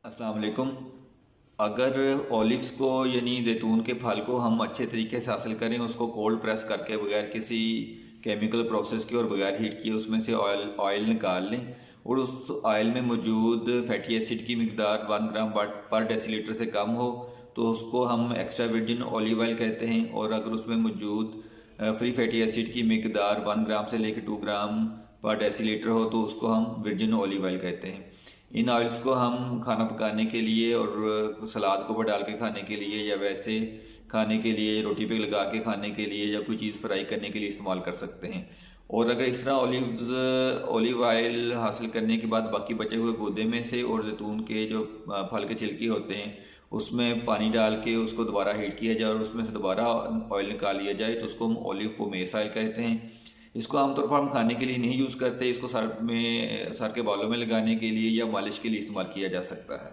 अस्सलाम वालेकुम। अगर ओलिव्स को यानी जैतून के फल को हम अच्छे तरीके से हासिल करें, उसको कोल्ड प्रेस करके बगैर किसी केमिकल प्रोसेस के और बगैर हीट किए उसमें से ऑयल ऑयल निकाल लें और उस ऑयल में मौजूद फैटी एसिड की मकदार 1 ग्राम पर डेसीलीटर से कम हो तो उसको हम एक्स्ट्रा वर्जिन ऑलिव ऑयल कहते हैं। और अगर उसमें मौजूद फ्री फैटी एसिड की मकदार 1 ग्राम से लेकर 2 ग्राम पर डेसीलीटर हो तो उसको हम वर्जिन ऑलिव ऑयल कहते हैं। इन ऑयल्स को हम खाना पकाने के लिए और सलाद को ऊपर डाल के खाने के लिए या वैसे खाने के लिए रोटी पे लगा के खाने के लिए या कोई चीज़ फ्राई करने के लिए इस्तेमाल कर सकते हैं। और अगर इस तरह ऑलिव ऑयल हासिल करने के बाद बाकी बचे हुए गूदे में से और जैतून के जो फल के छिलके होते हैं उसमें पानी डाल के उसको दोबारा हीट किया जाए और उसमें से दोबारा ऑयल निकाल लिया जाए तो उसको हम ऑलिव पोमेस ऑयल कहते हैं। इसको आमतौर पर हम खाने के लिए नहीं यूज़ करते, इसको सर के बालों में लगाने के लिए या मालिश के लिए इस्तेमाल किया जा सकता है।